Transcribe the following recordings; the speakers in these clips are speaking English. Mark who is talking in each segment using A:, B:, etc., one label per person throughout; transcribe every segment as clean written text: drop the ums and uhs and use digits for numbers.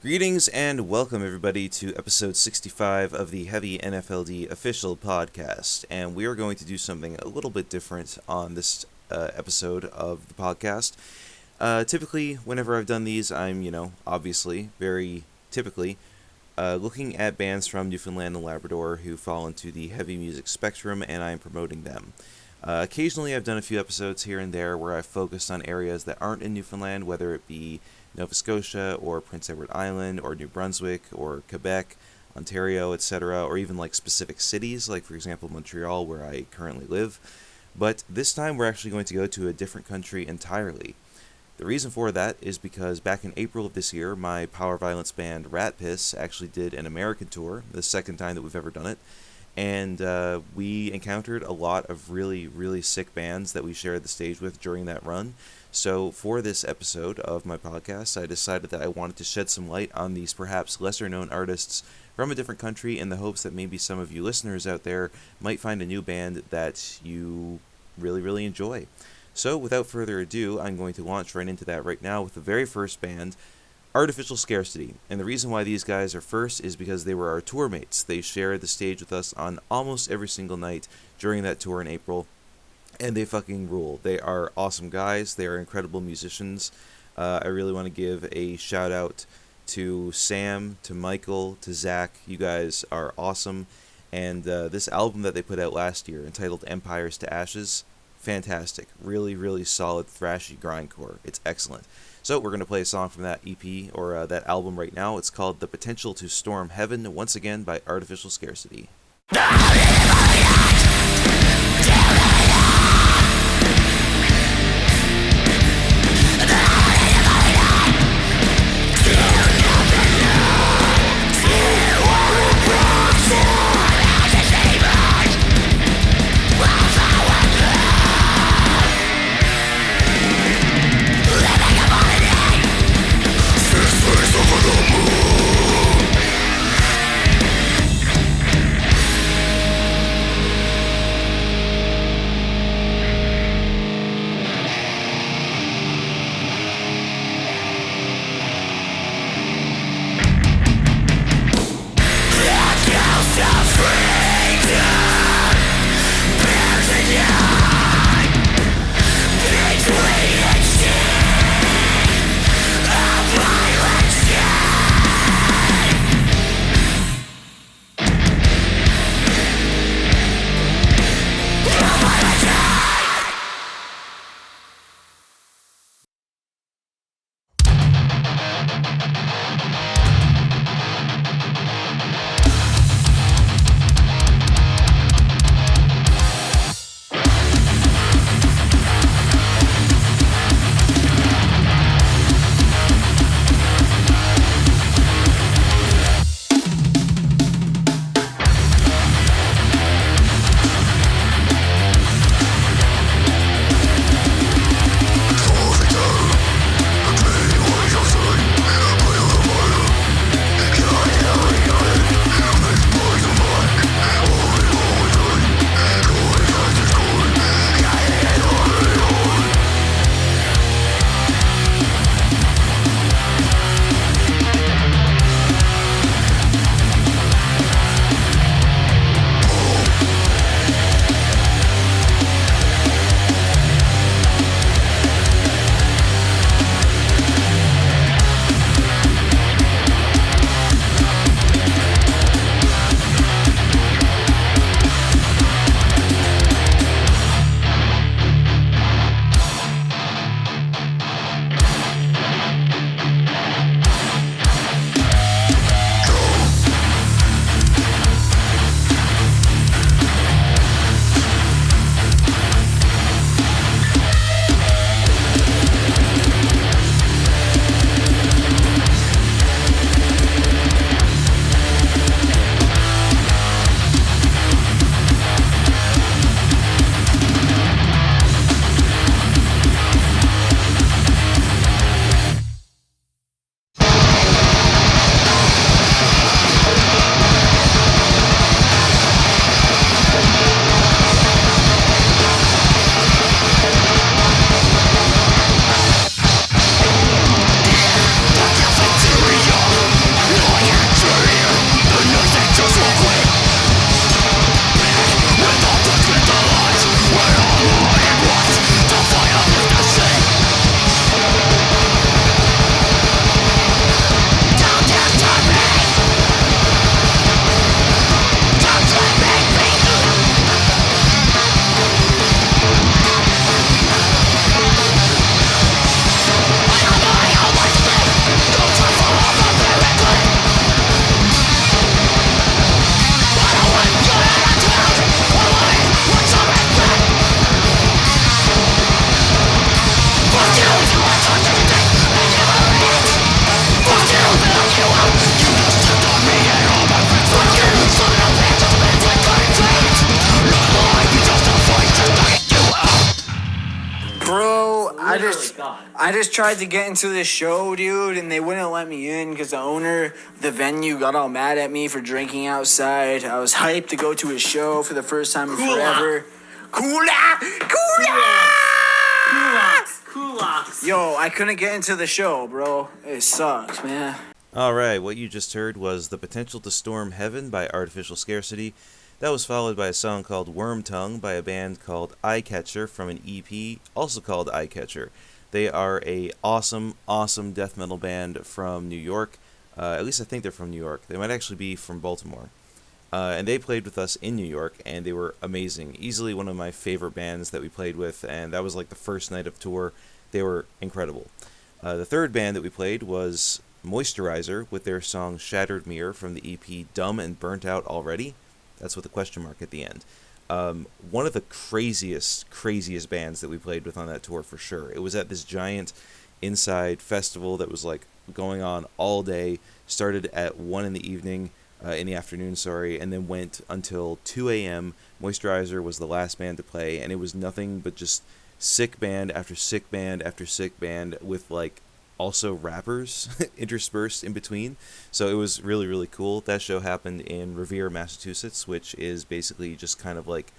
A: Greetings and welcome everybody to episode 65 of the Heavy NFLD official podcast, and we are going to do something a little bit different on this episode of the podcast. Typically, whenever I've done these, I'm, obviously, very typically, looking at bands from Newfoundland and Labrador who fall into the heavy music spectrum, and I'm promoting them. Occasionally, I've done a few episodes here and there where I've focused on areas that aren't in Newfoundland, whether it be Nova Scotia, or Prince Edward Island, or New Brunswick, or Quebec, Ontario, etc., or even like specific cities, like for example Montreal, where I currently live. But this time we're actually going to go to a different country entirely. The reason for that is because back in April of this year, my power violence band Ratpiss actually did an American tour, the second time that we've ever done it, and we encountered a lot of really, really sick bands that we shared the stage with during that run. So for this episode of my podcast, I decided that I wanted to shed some light on these perhaps lesser-known artists from a different country in the hopes that maybe some of you listeners out there might find a new band that you really, really enjoy. So without further ado, I'm going to launch right into that right now with the very first band, Artificial Scarcity. And the reason why these guys are first is because they were our tour mates. They shared the stage with us on almost every single night during that tour in April. And they fucking rule. They are awesome guys. They are incredible musicians. I really want to give a shout out to Sam, to Michael, to Zach. You guys are awesome. And this album that they put out last year, entitled Empires to Ashes, fantastic. Really, really solid, thrashy grindcore. It's excellent. So we're going to play a song from that EP, or that album right now. It's called The Potential to Storm Heaven, once again by Artificial Scarcity.
B: literally gone. I just tried to get into this show, dude, and they wouldn't let me in because the owner of the venue got all mad at me for drinking outside. I was hyped to go to his show for the first time in forever. Kulaks. Yo, I couldn't get into the show, bro. It sucks, man.
A: Alright, what you just heard was The Potential to Storm Heaven by Artificial Scarcity. That was followed by a song called Wormtongue by a band called Eyecatcher from an EP, also called Eyecatcher. They are a awesome death metal band from New York. At least I think they're from New York. They might actually be from Baltimore. And they played with us in New York, and they were amazing. Easily one of my favorite bands that we played with, and that was like the first night of tour. They were incredible. The third band that we played was Moisturizer with their song Shattered Mirror from the EP Dumb and Burnt Out Already. That's with a question mark at the end. One of the craziest bands that we played with on that tour for sure. It was at this giant inside festival that was like going on all day. Started at 1 in the afternoon, and then went until 2 a.m. Moisturizer was the last band to play, and it was nothing but just sick band after sick band after sick band with like also rappers interspersed in between. So it was really cool. That show happened in Revere, Massachusetts, which is basically just kind of like,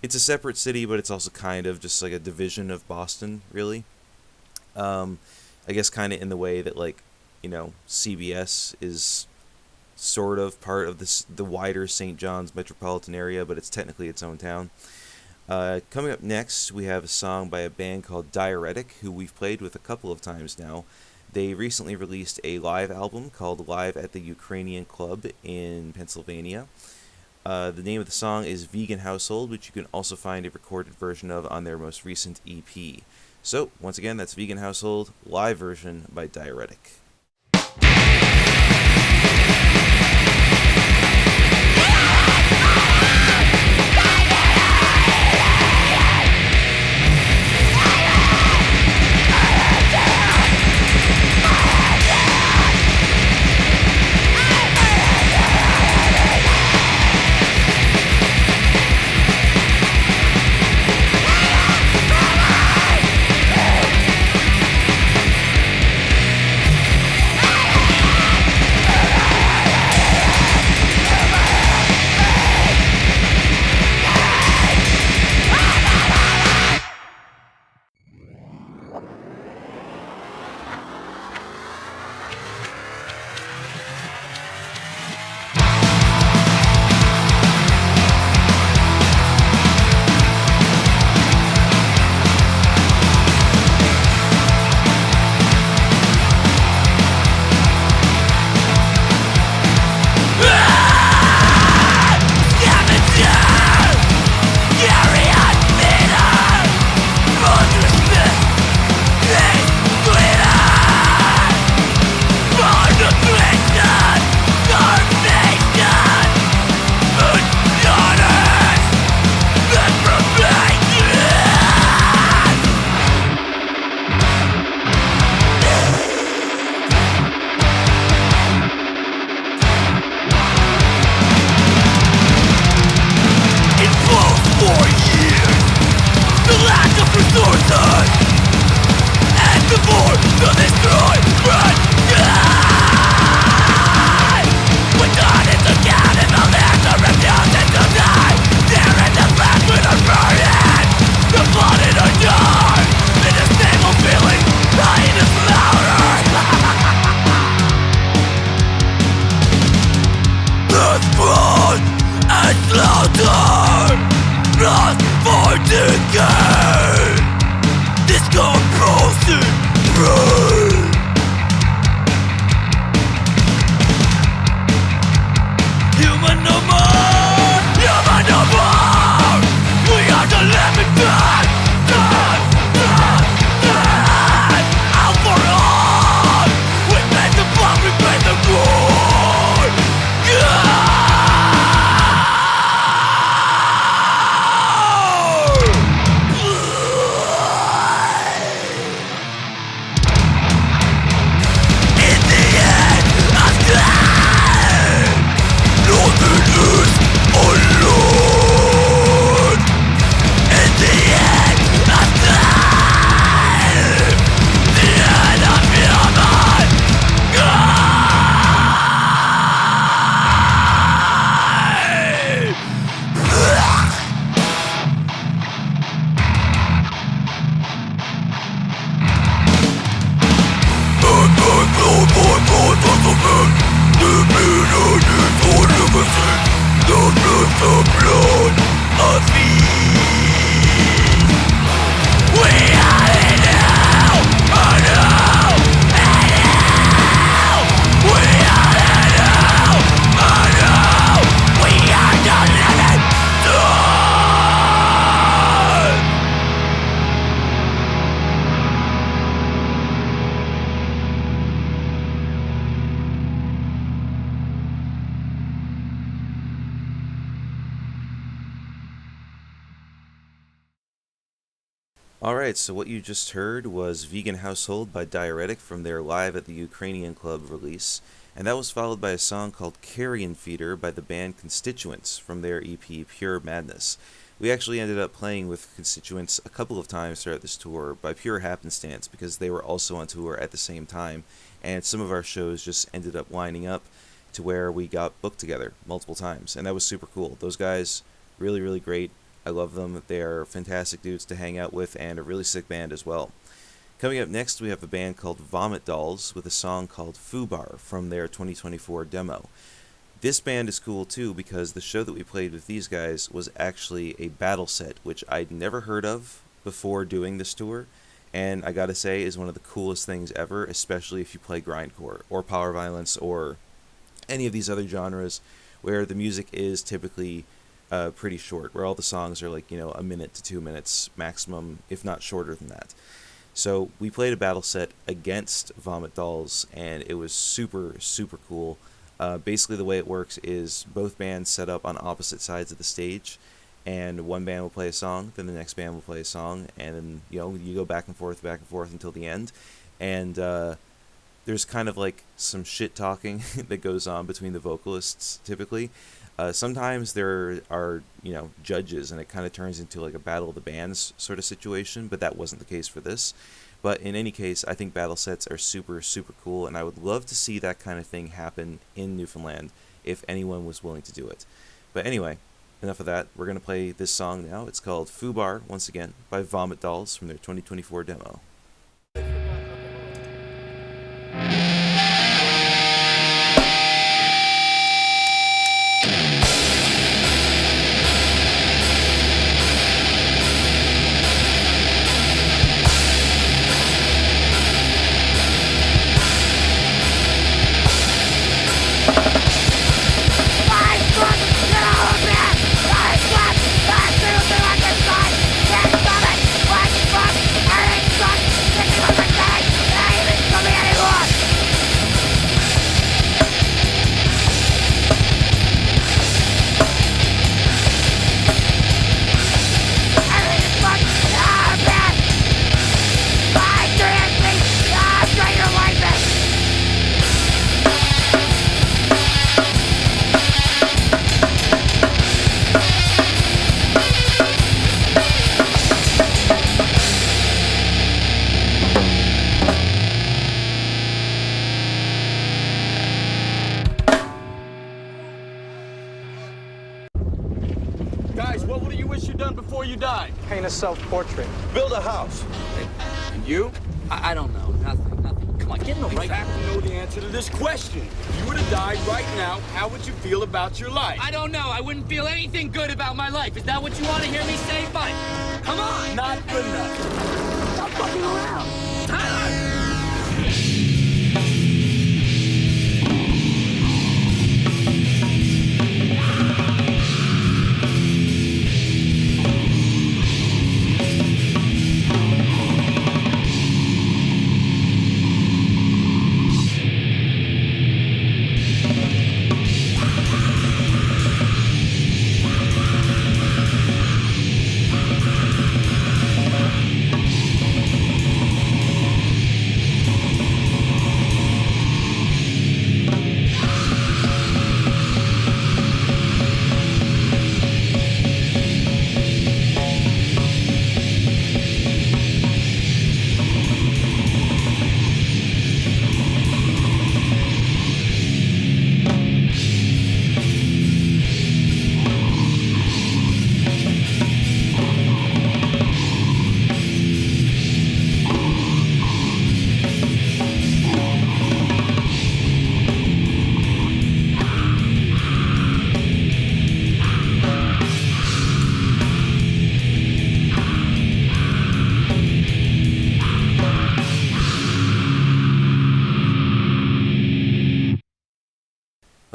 A: it's a separate city, but it's also kind of just like a division of Boston, really. I guess kind of in the way that, like, you know, CBS is sort of part of the wider St. John's metropolitan area, but it's technically its own town. Coming up next, we have a song by a band called Diuretic, who we've played with a couple of times now. They recently released a live album called Live at the Ukrainian Club in Pennsylvania. The name of the song is Vegan Household, which you can also find a recorded version of on their most recent EP. So, once again, that's Vegan Household, live version by Diuretic. Not for decay. This compulsion brain. Alright, so what you just heard was Vegan Household by Diuretic from their Live at the Ukrainian Club release, and that was followed by a song called Carrion Feeder by the band Constituents from their EP Pure Madness. We actually ended up playing with Constituents a couple of times throughout this tour by pure happenstance because they were also on tour at the same time, and some of our shows just ended up lining up to where we got booked together multiple times, and that was super cool. Those guys, really, really great. I love them. They are fantastic dudes to hang out with and a really sick band as well. Coming up next, we have a band called Vomitdolls with a song called FUBAR from their 2024 demo. This band is cool too because the show that we played with these guys was actually a battle set, which I'd never heard of before doing this tour, and I gotta say is one of the coolest things ever, especially if you play grindcore or power violence or any of these other genres where the music is typically pretty short, where all the songs are like, a minute to 2 minutes maximum, if not shorter than that. So we played a battle set against Vomitdolls, and it was super, super cool. Basically the way it works is both bands set up on opposite sides of the stage, and one band will play a song, then the next band will play a song, and then, you go back and forth until the end. And there's kind of like some shit talking that goes on between the vocalists typically. Sometimes there are, judges, and it kind of turns into like a battle of the bands sort of situation, but that wasn't the case for this. But in any case, I think battle sets are super, super cool, and I would love to see that kind of thing happen in Newfoundland if anyone was willing to do it. But anyway, enough of that. We're going to play this song now. It's called FUBAR, once again, by Vomitdolls from their 2024 demo.
C: Guys, what would you wish you'd done before you died?
D: Paint a self-portrait.
C: Build a house. And you?
E: I don't know. Nothing. Come on, get in the
C: You
E: right...
C: have to know the answer to this question. If you were to die right now, how would you feel about your life?
E: I don't know. I wouldn't feel anything good about my life. Is that what you want to hear me say? Fine. Come on.
C: Not good enough.
E: Stop fucking around. Tyler!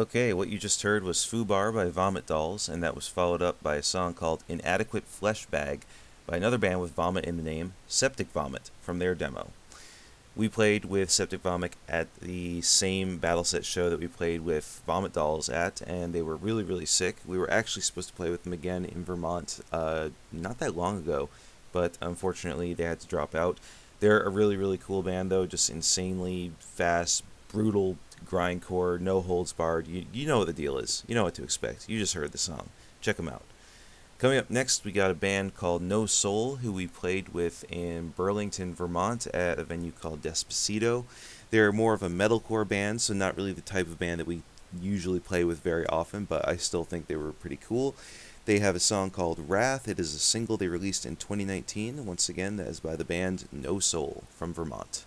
A: Okay, what you just heard was FUBAR by Vomitdolls, and that was followed up by a song called Inadequate Flesh Bag by another band with vomit in the name, Septic Vomit, from their demo. We played with Septic Vomit at the same Battle Set show that we played with Vomitdolls at, and they were really, really sick. We were actually supposed to play with them again in Vermont not that long ago, but unfortunately they had to drop out. They're a really, really cool band, though, just insanely fast, brutal grindcore, no holds barred. You know what the deal is. You know what to expect. You just heard the song. Check them out. Coming up next, we got a band called No Soul, who we played with in Burlington, Vermont, at a venue called Despacito. They're more of a metalcore band, so not really the type of band that we usually play with very often, but I still think they were pretty cool. They have a song called Wrath. It is a single they released in 2019. Once again, that is by the band No Soul from Vermont.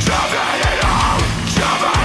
D: Jump in it all, jump in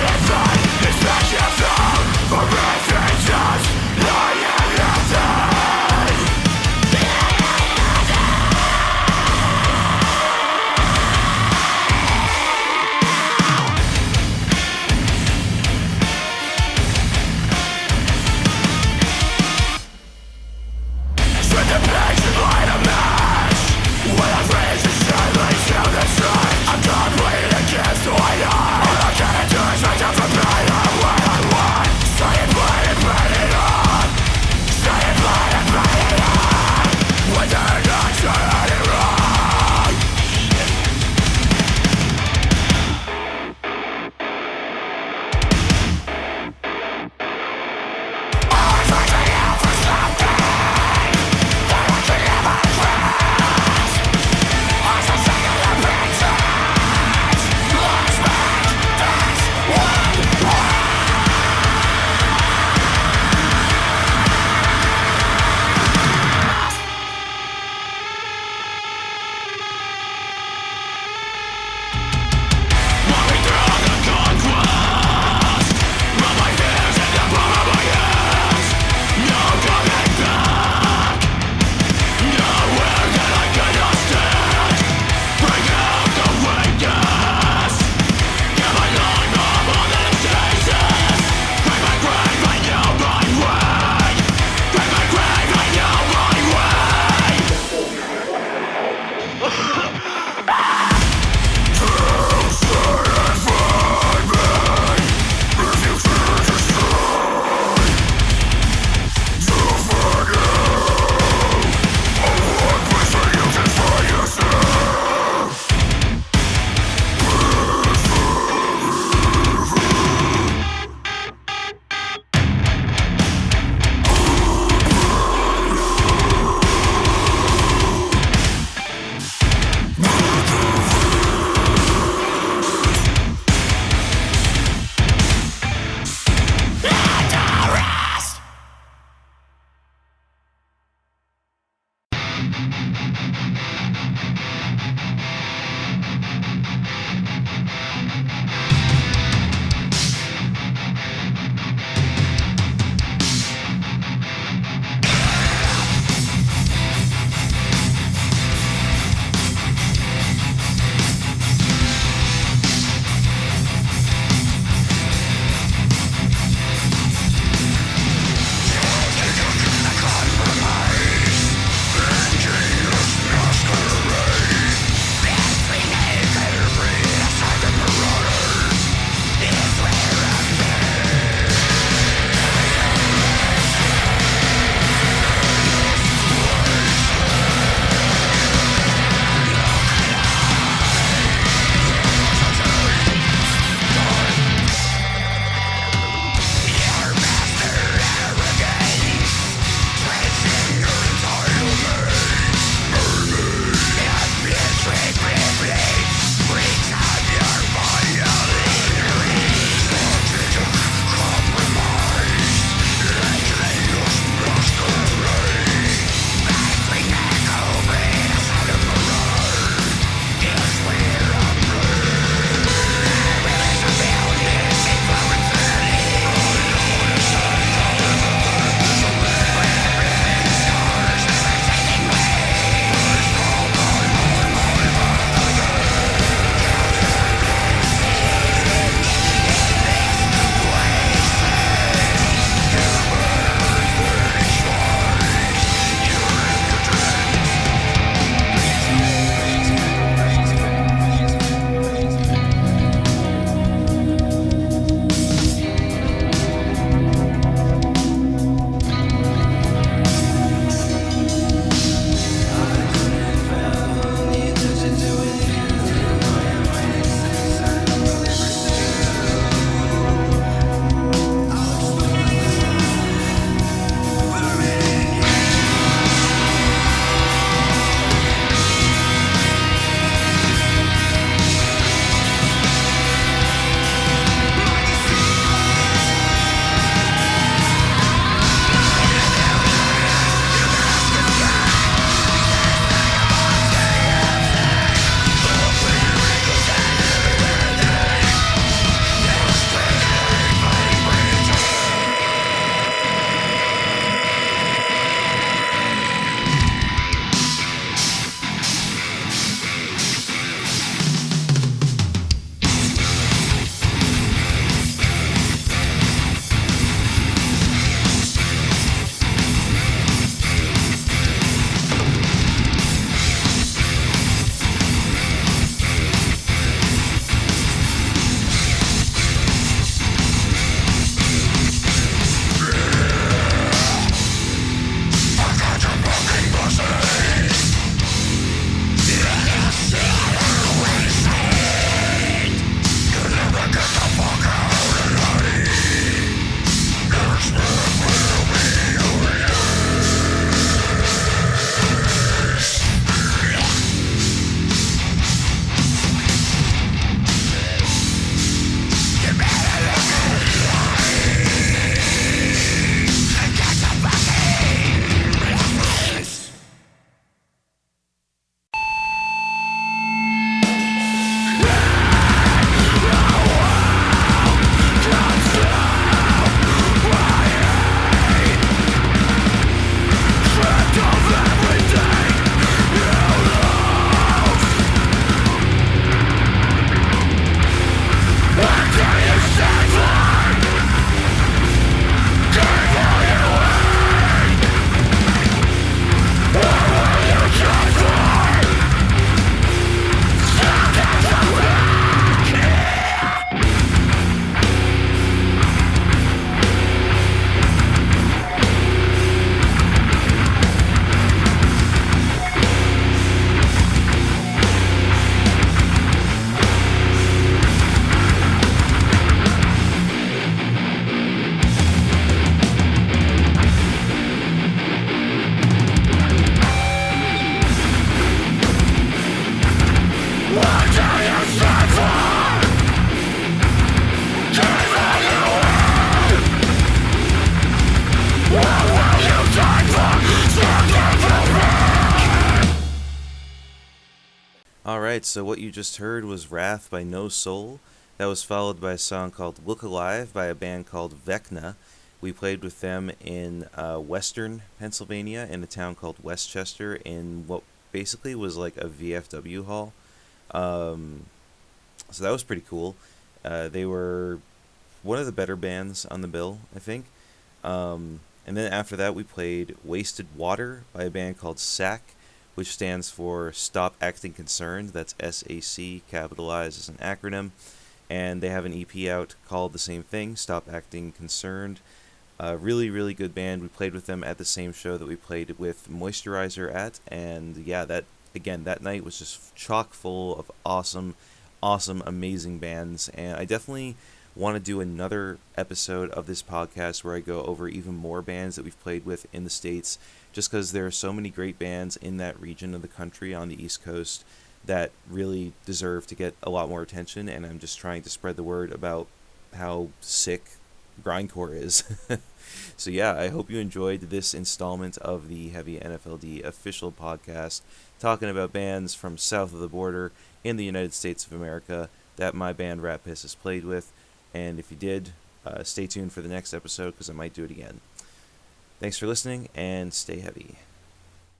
A: Alright, so what you just heard was Wrath by No Soul. That was followed by a song called Look Alive by a band called Vekna. We played with them in western Pennsylvania in a town called Westchester in what basically was like a VFW hall. So that was pretty cool. They were one of the better bands on the bill, I think. And then after that we played Wasted Water by a band called S.A.C, which stands for Stop Acting Concerned. That's S.A.C, capitalized as an acronym. And they have an EP out called the same thing, Stop Acting Concerned. Really, really good band. We played with them at the same show that we played with Moisturizer at. And yeah, that night was just chock full of awesome, amazing bands. And I definitely want to do another episode of this podcast where I go over even more bands that we've played with in the States, just because there are so many great bands in that region of the country on the East Coast that really deserve to get a lot more attention, and I'm just trying to spread the word about how sick grindcore is. So yeah, I hope you enjoyed this installment of the Heavy NFLD official podcast, talking about bands from south of the border in the United States of America that my band Ratpiss has played with. And if you did, stay tuned for the next episode because I might do it again. Thanks for listening, and stay heavy.